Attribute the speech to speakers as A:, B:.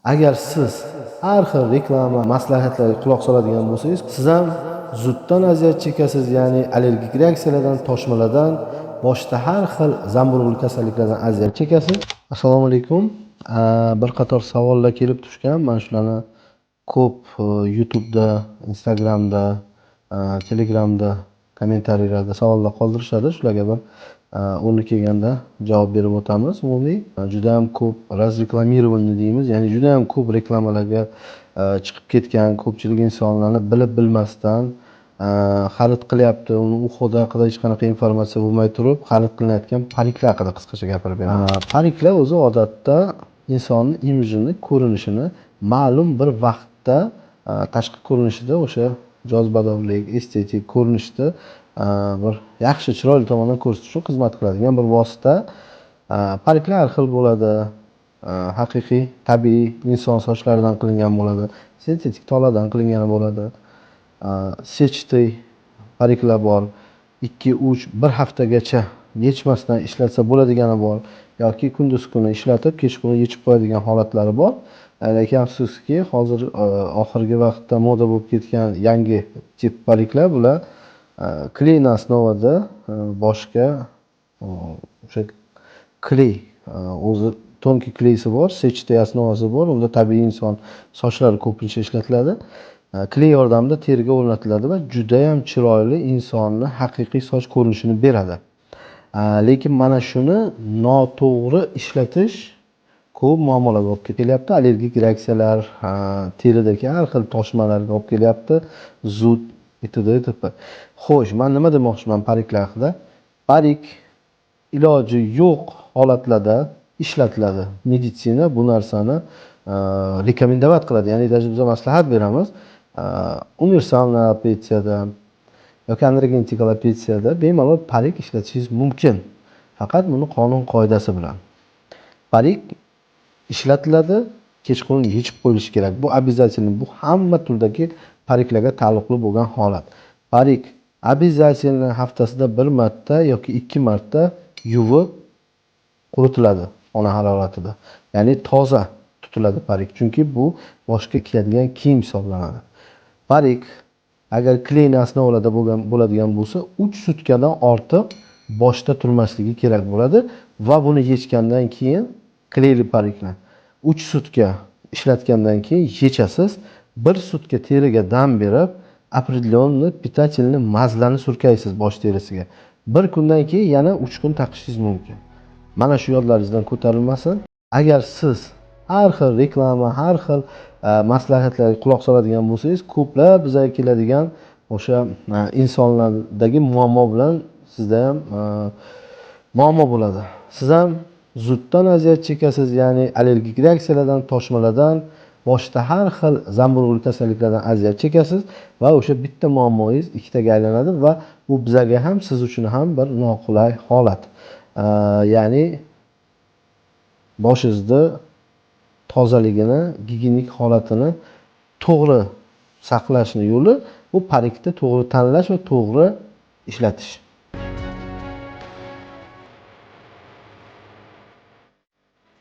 A: Agar siz har xil reklama maslahatlarga quloq soladigan bo'lsangiz, siz ham zuddan aziyat chekasiz, ya'ni allergik reaksiyalardan, toshmalardan, boshqa har xil zamburug'li kasalliklardan aziyat chekasiz. Assalomu alaykum. Bir qator savollar kelib tushgan. Men shularni ko'p YouTube'da, Instagram'da, Telegram'da kommentariylarda savollar qoldirishadi. Shularga bir o'rni kelganda javob berib o'tamiz. Umumiy juda ham ko'p razreklamirованный deymiz, ya'ni juda ham ko'p reklamalarga chiqib ketgan, ko'pchilik insonlarni bilib bilmasdan xarid qilyapti. Uni u xudo haqida hech qanaqa informatsiya bo'lmay turib xarid qilinayotgan pariklar haqida qisqacha gapirib beraman. Pariklar o'zi odatda insonning imijini, ko'rinishini ma'lum bir vaqtda tashqi ko'rinishida o'sha jozibadorlik, estetik ko'rinishda bir yaxshi, chiroyli tomondan ko'rsatish uchun xizmat qiladigan bir vosita. Pariklar har xil bo'ladi. Haqiqiy, tabiiy inson sochlaridan qilingan bo'ladi, sintetik toladan qilingan bo'ladi. Sechtiy pariklar bor. 2-3 bir haftagacha yechmasdan ishlatsa bo'ladigani bor, yoki kunduz kuni ishlatib, kechqurun yechib qo'yadigan holatlari bor. Lekin afsuski, hozir oxirgi vaqtda moda bo'lib ketgan yangi tip pariklar bular kley osnovada, boshqa o'sha kley o'zi tonki kleysi bor, sechtiy osnovasi bor. Unda tabiiy inson sochlari ko'pincha ishlatiladi. Kley yordamida teriga o'rnatiladi va juda ham chiroyli insonni haqiqiy soch ko'rinishini beradi. Lekin mana shuni noto'g'ri ishlatish ko'p muammolarga olib kelyapti. Allergik reaksiyalar, teridagi har xil toshmalarga olib kelyapti. Zud etc. Xo'sh, men nima demoqchiman pariklar haqida? Parik iloji yo'q holatlarda ishlatiladi. Meditsina bu narsani rekomendovat qiladi, ya'ni biz maslahat beramiz. Universalniy alopetsiyada yoki androgenetik alopetsiyada bemalol parik ishlatishingiz mumkin. Faqat buni qonun qoidasi bilan. Parik ishlatiladi, kechqurun yechib qo'yilishi kerak. Bu обязательно, bu hamma turdagi pariklarga taalluqli bo'lgan holat. Parik обязательно haftasida 1 marta yoki 2 marta yuvib quritiladi xona haroratida. Ya'ni toza tutiladi parik, chunki bu boshga kiyadigan kiyim hisoblanadi. Parik agar kley osnovada bo'ladigan bo'lsa, 3 sutkadan ortiq boshda turmasligi kerak bo'ladi va buni yechgandan keyin kleyli parikni 3 sutka ishlatgandan keyin yechasiz. 1 sutka teriga dam berib, определенный питательный mazlarni surkaysiz bosh terisiga. 1 kundan keyin yana 3 kun taqishingiz mumkin. Mana shu yodlaringizdan ko'tarilmasin. Agar siz har xil reklama, har xil maslahatlarga quloq soladigan bo'lsangiz, ko'plab bizga keladigan o'sha insonlardagi muammo bilan sizda ham muammo bo'ladi. Siz ham zuddan aziyat chekasiz, ya'ni allergik reaksiyalardan, toshmalardan, boshqa har xil zamburug'li kasalliklardan aziyat chekasiz va o'sha bitta muammongiz ikkitaga aylanadi va bu bizga ham, siz uchun ham bir noqulay holat. Ya'ni boshingizni tozaligini, gigiyenik holatini to'g'ri saqlashning yo'li bu parikni to'g'ri tanlash va to'g'ri ishlatish.